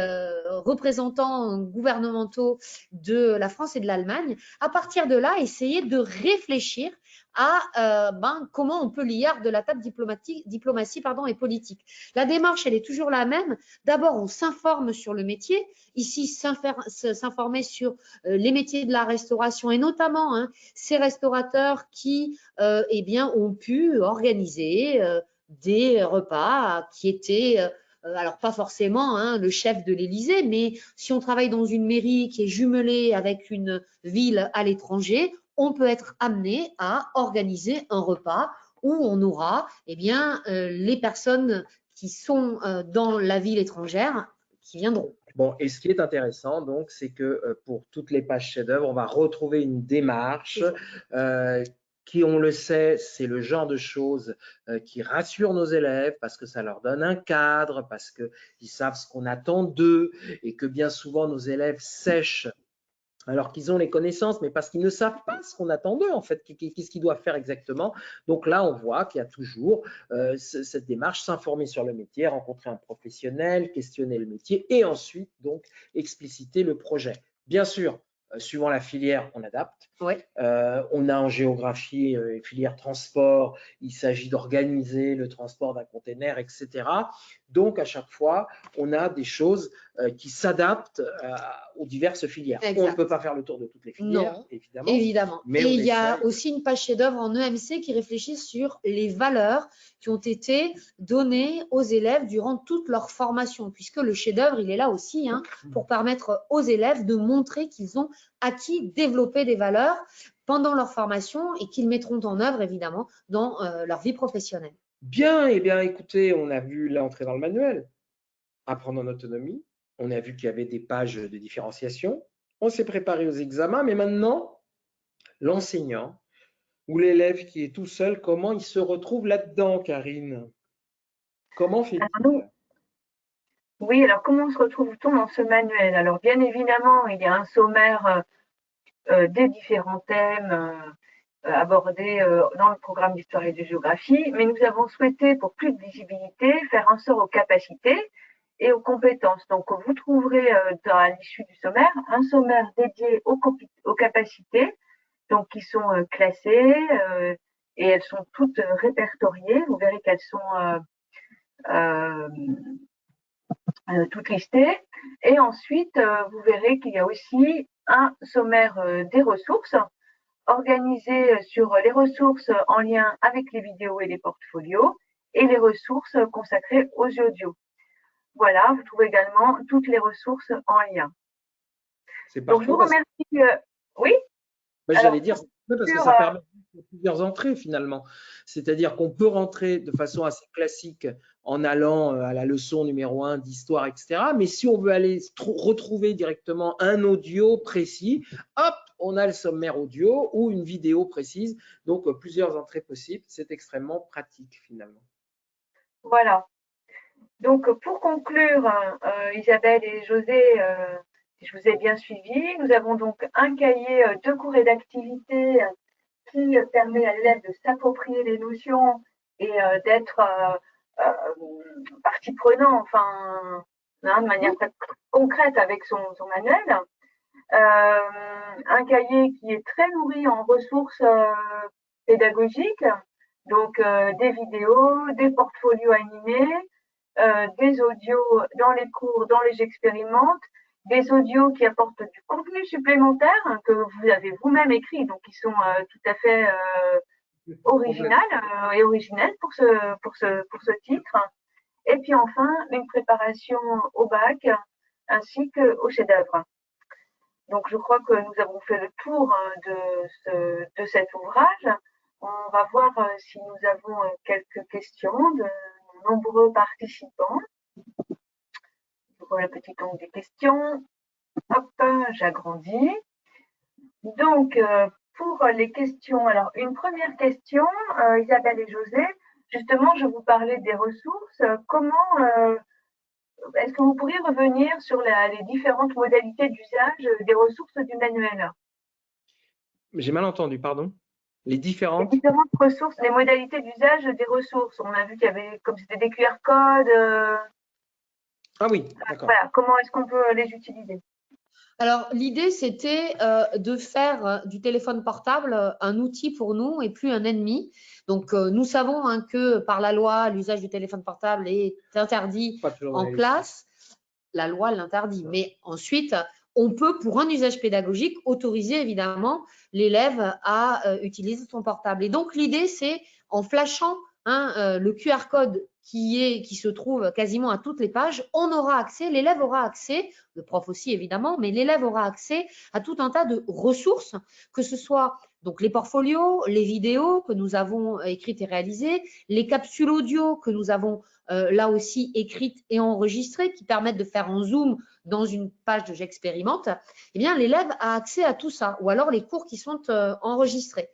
représentants gouvernementaux de la France et de l'Allemagne. À partir de là, essayer de réfléchir à comment on peut lier art de la table diplomatie et politique. La démarche, elle est toujours la même. D'abord, on s'informe sur le métier. Ici, s'informer sur les métiers de la restauration et notamment ces restaurateurs qui eh bien, ont pu organiser des repas qui étaient alors pas forcément le chef de l'Élysée, mais si on travaille dans une mairie qui est jumelée avec une ville à l'étranger, on peut être amené à organiser un repas où on aura eh bien, les personnes qui sont dans la ville étrangère qui viendront. Bon, et ce qui est intéressant, donc, c'est que pour toutes les pages chefs-d'œuvre, on va retrouver une démarche qui, on le sait, c'est le genre de choses qui rassure nos élèves parce que ça leur donne un cadre, parce qu'ils savent ce qu'on attend d'eux et que bien souvent nos élèves sèchent alors qu'ils ont les connaissances, mais parce qu'ils ne savent pas ce qu'on attend d'eux, en fait, qu'est-ce qu'ils doivent faire exactement. Donc là, on voit qu'il y a toujours cette démarche, s'informer sur le métier, rencontrer un professionnel, questionner le métier et ensuite, donc, expliciter le projet. Bien sûr, suivant la filière, on adapte. Ouais. On a en géographie filière transport, il s'agit d'organiser le transport d'un container, etc. Donc, à chaque fois, on a des choses qui s'adaptent aux diverses filières. Exact. On ne peut pas faire le tour de toutes les filières, non, évidemment. Mais et il y a aussi une page chef-d'œuvre en EMC qui réfléchit sur les valeurs qui ont été données aux élèves durant toute leur formation, puisque le chef-d'œuvre, il est là aussi pour permettre aux élèves de montrer qu'ils ont acquis, développé des valeurs pendant leur formation et qu'ils mettront en œuvre, évidemment, dans leur vie professionnelle. Bien, eh bien, écoutez, on a vu l'entrée dans le manuel, apprendre en autonomie. On a vu qu'il y avait des pages de différenciation. On s'est préparé aux examens, mais maintenant, l'enseignant ou l'élève qui est tout seul, comment il se retrouve là-dedans, Karine? Comment fait-il? Oui, alors comment se retrouve-t-on dans ce manuel? Alors bien évidemment, il y a un sommaire des différents thèmes abordés dans le programme d'histoire et de géographie, mais nous avons souhaité, pour plus de visibilité, faire un sort aux capacités et aux compétences. Donc vous trouverez à l'issue du sommaire un sommaire dédié aux capacités, donc qui sont classées et elles sont toutes répertoriées. Vous verrez qu'elles sont toutes listées. Et ensuite, vous verrez qu'il y a aussi un sommaire des ressources organisé sur les ressources en lien avec les vidéos et les portfolios et les ressources consacrées aux audios. Voilà, vous trouvez également toutes les ressources en lien. C'est Donc, je parfait vous parce que remercie. Oui, j'allais alors, dire, pour c'est parfait parce que conclure, ça permet de faire plusieurs entrées finalement. C'est-à-dire qu'on peut rentrer de façon assez classique en allant à la leçon numéro 1 d'histoire, etc. Mais si on veut aller retrouver directement un audio précis, hop, on a le sommaire audio ou une vidéo précise. Donc, plusieurs entrées possibles. C'est extrêmement pratique finalement. voilà. Donc, pour conclure, Isabelle et José, si je vous ai bien suivi, nous avons donc un cahier de cours et d'activités qui permet à l'élève de s'approprier les notions et d'être partie prenante, enfin, hein, de manière très concrète avec son manuel. Un cahier qui est très nourri en ressources pédagogiques, donc des vidéos, des portfolios animés, des audios dans les cours, dans les expérimentes, des audios qui apportent du contenu supplémentaire que vous avez vous-même écrit, donc qui sont tout à fait originales et originelles pour ce titre. Et puis enfin, une préparation au bac ainsi qu'au chef-d'œuvre. Donc je crois que nous avons fait le tour de cet ouvrage. On va voir si nous avons quelques questions de nombreux participants. Pour le petit onglet des questions. Hop, j'agrandis. Donc, pour les questions, alors une première question, Isabelle et José, justement, je vous parlais des ressources. Comment est-ce que vous pourriez revenir sur les différentes modalités d'usage des ressources du manuel? J'ai mal entendu, pardon. Les Les différentes. différentes ressources, les modalités d'usage des ressources. On a vu qu'il y avait, comme c'était des QR codes, Ah oui, d'accord. voilà, comment est-ce qu'on peut les utiliser? Alors, l'idée, c'était de faire du téléphone portable un outil pour nous et plus un ennemi. Donc, nous savons hein, que par la loi, l'usage du téléphone portable est interdit Pas toujours en classe. La loi l'interdit. Mais ensuite, on peut, pour un usage pédagogique, autoriser évidemment l'élève à utiliser son portable. Et donc, l'idée, c'est en flashant hein, le QR code qui se trouve quasiment à toutes les pages, on aura accès, l'élève aura accès, le prof aussi évidemment, mais l'élève aura accès à tout un tas de ressources, que ce soit donc les portfolios, les vidéos que nous avons écrites et réalisées, les capsules audio que nous avons là aussi écrites et enregistrées, qui permettent de faire un zoom dans une page de J'expérimente, eh bien l'élève a accès à tout ça, ou alors les cours qui sont enregistrés.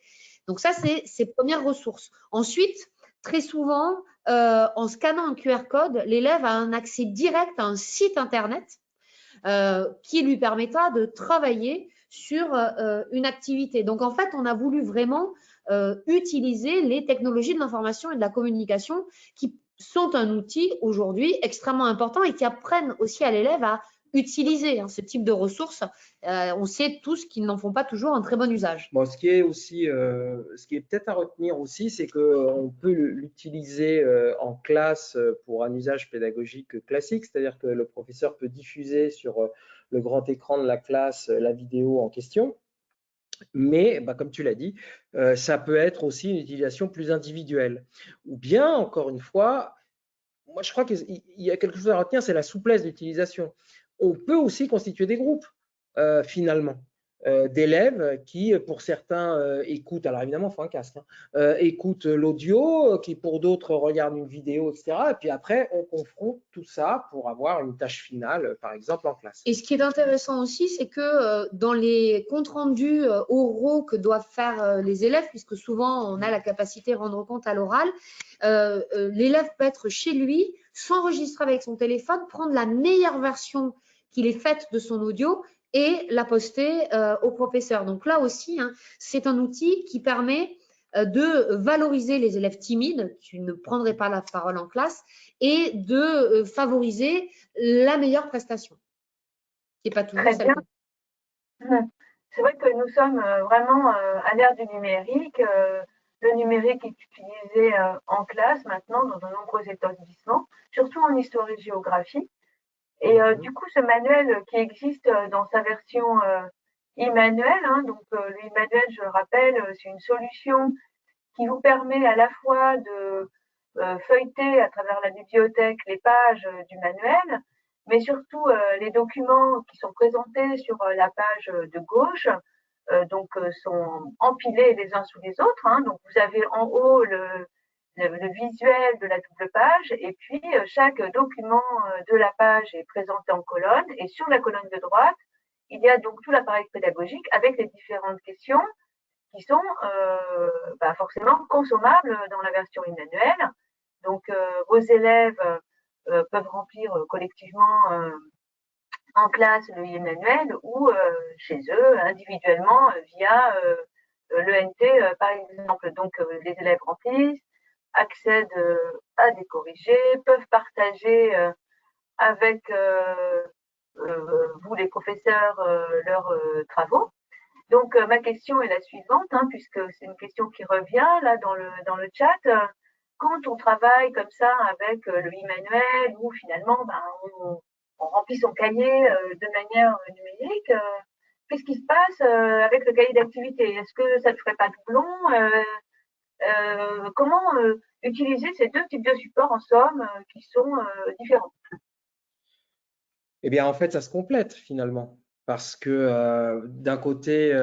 Donc ça, c'est ses premières ressources. Ensuite, très souvent, en scannant un QR code, l'élève a un accès direct à un site internet qui lui permettra de travailler sur une activité. Donc, en fait, on a voulu vraiment utiliser les technologies de l'information et de la communication qui sont un outil aujourd'hui extrêmement important et qui apprennent aussi à l'élève à utiliser hein, ce type de ressources. On sait tous qu'ils n'en font pas toujours un très bon usage. Bon, ce qui est aussi, ce qui est peut-être à retenir aussi, c'est qu'on peut l'utiliser en classe pour un usage pédagogique classique, c'est-à-dire que le professeur peut diffuser sur le grand écran de la classe la vidéo en question. Mais, bah, comme tu l'as dit, ça peut être aussi une utilisation plus individuelle. Ou bien, encore une fois, moi je crois qu'il y a quelque chose à retenir, c'est la souplesse d'utilisation. On peut aussi constituer des groupes, finalement, d'élèves qui, pour certains, écoutent, alors évidemment, il faut un casque, hein, écoutent l'audio, qui pour d'autres regardent une vidéo, etc. Et puis après, on confronte tout ça pour avoir une tâche finale, par exemple, en classe. Et ce qui est intéressant aussi, c'est que dans les comptes rendus oraux que doivent faire les élèves, puisque souvent on a la capacité de rendre compte à l'oral, l'élève peut être chez lui, s'enregistrer avec son téléphone, prendre la meilleure version qu'il ait faite de son audio et la poster au professeur. Donc là aussi, hein, c'est un outil qui permet de valoriser les élèves timides qui ne prendraient pas la parole en classe et de favoriser la meilleure prestation. Qui n'est pas toujours Très celle bien. qu'on… C'est vrai que nous sommes vraiment à l'ère du numérique. Le numérique est utilisé en classe maintenant dans de nombreux établissements, surtout en histoire et géographie. Et du coup, ce manuel qui existe dans sa version e-manuel. Donc, le e-manuel, je le rappelle, c'est une solution qui vous permet à la fois de feuilleter à travers la bibliothèque les pages du manuel, mais surtout les documents qui sont présentés sur la page de gauche sont empilés les uns sous les autres. Donc vous avez en haut le visuel de la double page et puis chaque document de la page est présenté en colonne et sur la colonne de droite, il y a donc tout l'appareil pédagogique avec les différentes questions qui sont forcément consommables dans la version e-manuel. Donc vos élèves peuvent remplir collectivement en classe le e-manuel ou chez eux individuellement via l'ENT par exemple. Donc les élèves remplissent, accèdent à des corrigés, peuvent partager avec vous les professeurs leurs travaux. Donc ma question est la suivante, puisque c'est une question qui revient là dans le chat. Quand on travaille comme ça avec le e-manuel où finalement on remplit son cahier de manière numérique, qu'est-ce qui se passe avec le cahier d'activité? Est-ce que ça ne ferait pas doublon? Comment utiliser ces deux types de supports en somme qui sont différents? Eh bien, en fait, ça se complète finalement, parce que d'un côté,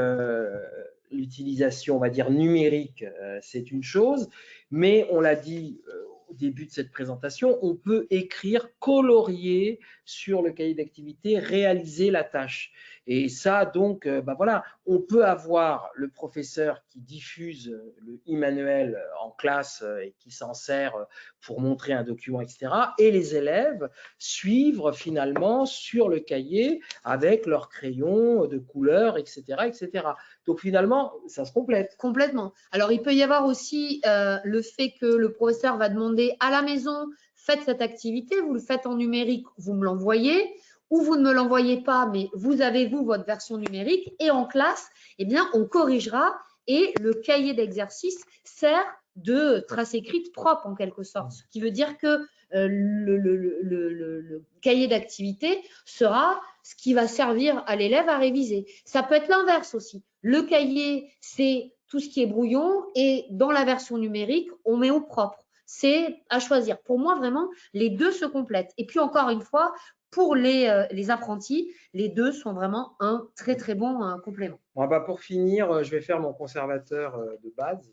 l'utilisation, on va dire, numérique, c'est une chose, mais on l'a dit au début de cette présentation, on peut écrire, colorier sur le cahier d'activité, réaliser la tâche. Et ça, donc, voilà, on peut avoir le professeur qui diffuse le e-manuel en classe et qui s'en sert pour montrer un document, etc. Et les élèves suivre finalement sur le cahier avec leurs crayons de couleur, etc., etc. Donc finalement, ça se complète. Complètement. Alors, il peut y avoir aussi le fait que le professeur va demander à la maison, faites cette activité, vous le faites en numérique, vous me l'envoyez, ou vous ne me l'envoyez pas, mais vous avez, vous, votre version numérique, et en classe, eh bien, on corrigera, et le cahier d'exercice sert de trace écrite propre, en quelque sorte. Ce qui veut dire que le cahier d'activité sera ce qui va servir à l'élève à réviser. Ça peut être l'inverse aussi. Le cahier, c'est tout ce qui est brouillon et dans la version numérique, on met au propre. C'est à choisir. Pour moi, vraiment, les deux se complètent. Et puis, encore une fois, pour les apprentis, les deux sont vraiment un très, très bon complément. Bon, pour finir, je vais faire mon conservateur de base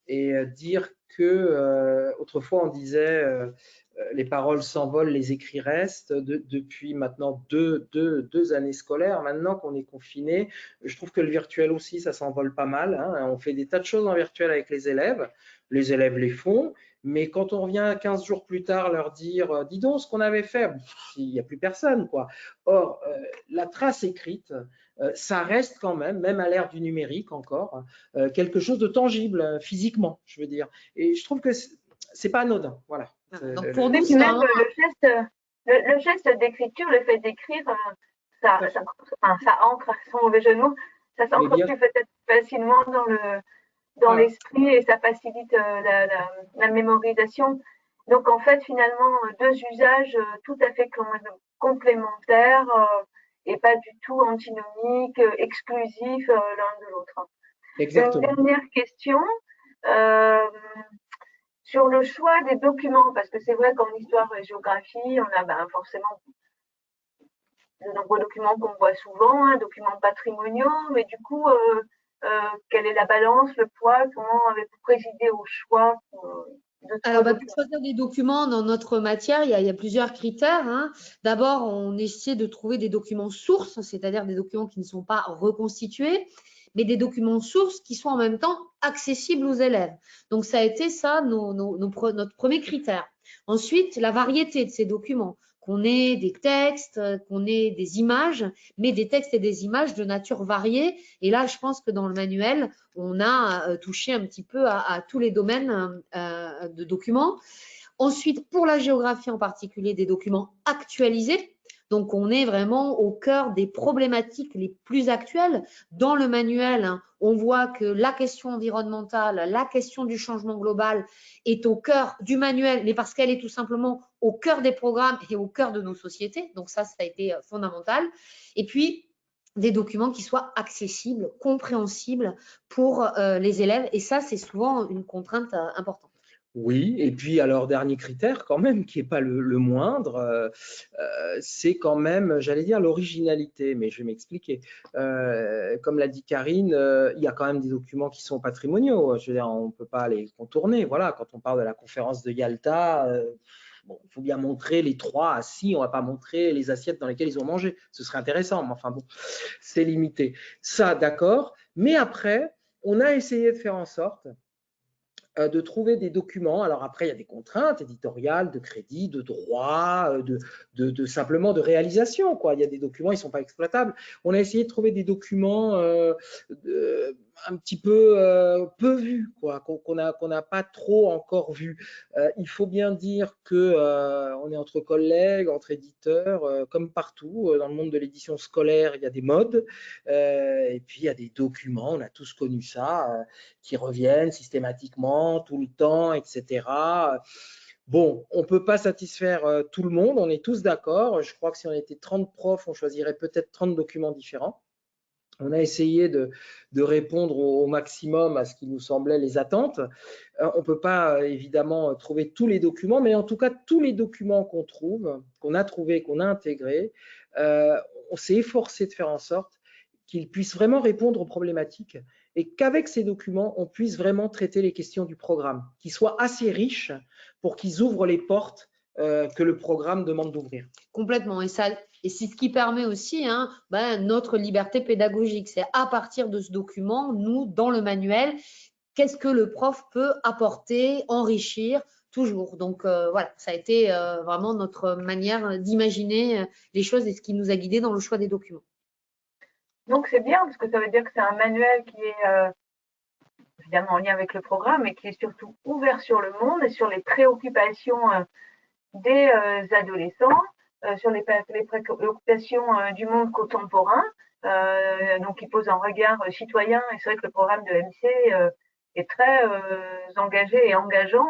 et dire que autrefois on disait les paroles s'envolent, les écrits restent. Depuis maintenant deux années scolaires, maintenant qu'on est confiné, je trouve que le virtuel aussi, ça s'envole pas mal. On fait des tas de choses en virtuel avec les élèves les font, mais quand on revient 15 jours plus tard leur dire dis donc ce qu'on avait fait, il n'y a plus personne, quoi. Or, la trace écrite, ça reste quand même à l'ère du numérique encore, quelque chose de tangible physiquement, je veux dire. Et je trouve que c'est pas anodin, voilà. Donc pour nous, c'est même le geste d'écriture, le fait d'écrire, ça ancre, sans mauvais jeu de mots, ça s'ancre plus peut-être facilement dans l'esprit et ça facilite la mémorisation. Donc en fait, finalement, deux usages tout à fait complémentaires et pas du tout antinomiques, exclusifs l'un de l'autre. Exactement. Une dernière question sur le choix des documents, parce que c'est vrai qu'en histoire et géographie, on a forcément de nombreux documents qu'on voit souvent, documents patrimoniaux, mais du coup, quelle est la balance, le poids, comment avez-vous présidé au choix Alors, pour choisir des documents dans notre matière, il y a plusieurs critères. D'abord, on essaie de trouver des documents sources, c'est-à-dire des documents qui ne sont pas reconstitués, mais des documents sources qui sont en même temps accessibles aux élèves. Donc, ça a été ça notre premier critère. Ensuite, la variété de ces documents, qu'on ait des textes, qu'on ait des images, mais des textes et des images de nature variée. Et là, je pense que dans le manuel, on a touché un petit peu à tous les domaines de documents. Ensuite, pour la géographie en particulier, des documents actualisés. Donc, on est vraiment au cœur des problématiques les plus actuelles. Dans le manuel, on voit que la question environnementale, la question du changement global est au cœur du manuel, mais parce qu'elle est tout simplement au cœur des programmes et au cœur de nos sociétés. Donc, ça a été fondamental. Et puis, des documents qui soient accessibles, compréhensibles pour les élèves. Et ça, c'est souvent une contrainte importante. Oui, et puis alors dernier critère quand même, qui n'est pas le moindre, c'est quand même, j'allais dire l'originalité, mais je vais m'expliquer. Comme l'a dit Karine, il y a quand même des documents qui sont patrimoniaux. Je veux dire, on ne peut pas les contourner. Voilà, quand on parle de la conférence de Yalta, bon, il faut bien montrer les trois assis, on ne va pas montrer les assiettes dans lesquelles ils ont mangé. Ce serait intéressant, mais enfin bon, c'est limité. Ça, d'accord. Mais après, on a essayé de faire en sorte de trouver des documents. Alors après, il y a des contraintes éditoriales, de crédit, de droit, simplement de réalisation, quoi. Il y a des documents, ils ne sont pas exploitables. On a essayé de trouver des documents un petit peu peu vus, quoi, qu'on n'a pas trop encore vus. Il faut bien dire que on est entre collègues, entre éditeurs, comme partout dans le monde de l'édition scolaire, il y a des modes, et puis il y a des documents, on a tous connu ça, qui reviennent systématiquement, tout le temps, etc. Bon, on ne peut pas satisfaire tout le monde, on est tous d'accord. Je crois que si on était 30 profs, on choisirait peut-être 30 documents différents. On a essayé de répondre au maximum à ce qui nous semblait les attentes. On ne peut pas évidemment trouver tous les documents, mais en tout cas, tous les documents qu'on trouve, qu'on a trouvés, qu'on a intégrés, on s'est efforcé de faire en sorte qu'ils puissent vraiment répondre aux problématiques et qu'avec ces documents, on puisse vraiment traiter les questions du programme, qu'ils soient assez riches pour qu'ils ouvrent les portes que le programme demande d'ouvrir. Complètement. Et c'est ce qui permet aussi notre liberté pédagogique. C'est à partir de ce document, nous, dans le manuel, qu'est-ce que le prof peut apporter, enrichir toujours. Donc, voilà, ça a été vraiment notre manière d'imaginer les choses et ce qui nous a guidés dans le choix des documents. Donc, c'est bien parce que ça veut dire que c'est un manuel qui est évidemment en lien avec le programme, mais qui est surtout ouvert sur le monde et sur les préoccupations des adolescents, sur les préoccupations du monde contemporain, donc qui pose un regard citoyen. Et c'est vrai que le programme de MC est très engagé et engageant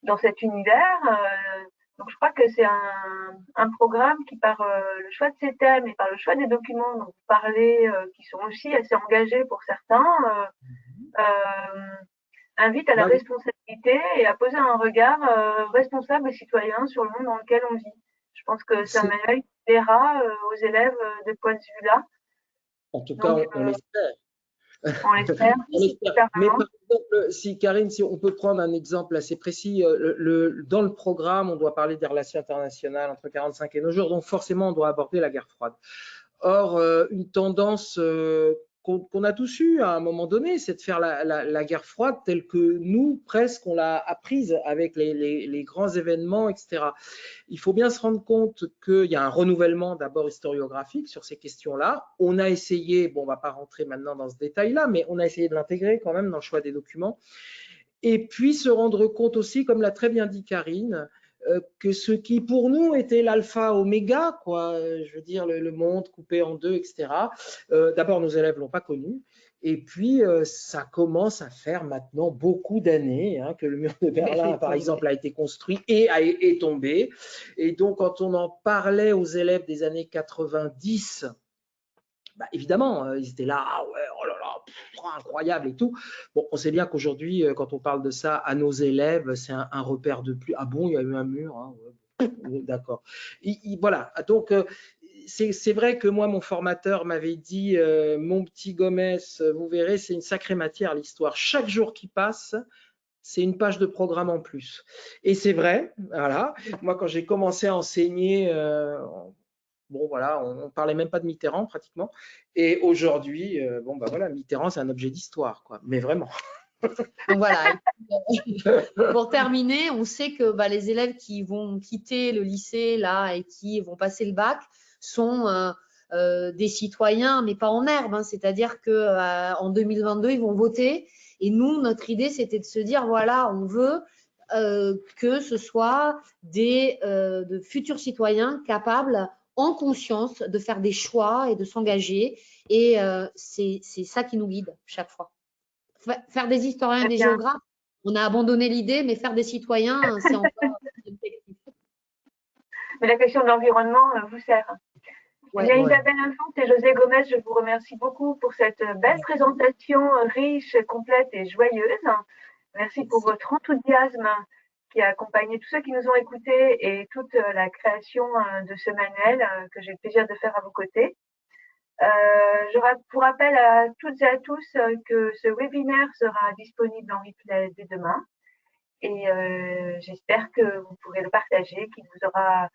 dans cet univers. Donc je crois que c'est un programme qui, par le choix de ses thèmes et par le choix des documents dont vous parlez, qui sont aussi assez engagés pour certains, invite à la responsabilité et à poser un regard responsable et citoyen sur le monde dans lequel on vit. Je pense que c'est un manuel qui plaira aux élèves de point de vue-là. En tout cas, on l'espère. On l'espère. Mais par exemple, si Karine, si on peut prendre un exemple assez précis, dans le programme, on doit parler des relations internationales entre 45 et nos jours, donc forcément, on doit aborder la guerre froide. Or, une tendance qu'on a tous eu à un moment donné, c'est de faire la guerre froide telle que nous, presque, on l'a apprise avec les grands événements, etc. Il faut bien se rendre compte qu'il y a un renouvellement d'abord historiographique sur ces questions-là. On a essayé, bon, on ne va pas rentrer maintenant dans ce détail-là, mais on a essayé de l'intégrer quand même dans le choix des documents. Et puis se rendre compte aussi, comme l'a très bien dit Karine, que ce qui pour nous était l'alpha oméga, quoi, je veux dire le monde coupé en deux, etc. D'abord, nos élèves ne l'ont pas connu. Et puis, ça commence à faire maintenant beaucoup d'années que le mur de Berlin, par exemple, a été construit et est tombé. Et donc, quand on en parlait aux élèves des années 90, bah, évidemment, ils étaient là, ah ouais, oh là là, incroyable et tout. Bon, on sait bien qu'aujourd'hui, quand on parle de ça à nos élèves, c'est un repère de plus. Ah bon, il y a eu un mur, hein, ouais, d'accord. Voilà, donc c'est vrai que moi, mon formateur m'avait dit, mon petit Gomez, vous verrez, c'est une sacrée matière l'histoire. Chaque jour qui passe, c'est une page de programme en plus. Et c'est vrai, voilà. Moi, quand j'ai commencé à enseigner, bon, voilà, on ne parlait même pas de Mitterrand pratiquement. Et aujourd'hui, bon, bah voilà, Mitterrand, c'est un objet d'histoire, quoi. Mais vraiment. Donc voilà. Pour terminer, on sait que les élèves qui vont quitter le lycée là et qui vont passer le bac sont des citoyens, mais pas en herbe. C'est-à-dire que en 2022, ils vont voter. Et nous, notre idée, c'était de se dire voilà, on veut que ce soit de futurs citoyens capables, en conscience, de faire des choix et de s'engager. Et c'est ça qui nous guide chaque fois. Faire des historiens et des géographes, on a abandonné l'idée, mais faire des citoyens, c'est encore un objectif. Mais la question de l'environnement vous sert. Eh bien, Isabelle Infante et José Gomez, je vous remercie beaucoup pour cette belle présentation riche, complète et joyeuse. Merci pour votre enthousiasme qui a accompagné tous ceux qui nous ont écoutés et toute la création de ce manuel que j'ai le plaisir de faire à vos côtés. Je vous rappelle à toutes et à tous que ce webinaire sera disponible en replay dès demain et j'espère que vous pourrez le partager, qu'il vous aura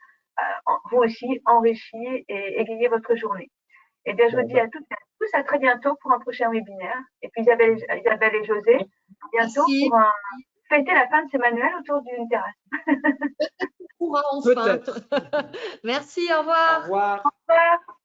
vous aussi enrichi et égayé votre journée. Eh bien, je vous dis à toutes et à tous à très bientôt pour un prochain webinaire. Et puis Isabelle et José, à bientôt pour fêter la fin de ces manuels autour d'une terrasse. On pourra enfin. Merci, au revoir. Au revoir. Au revoir.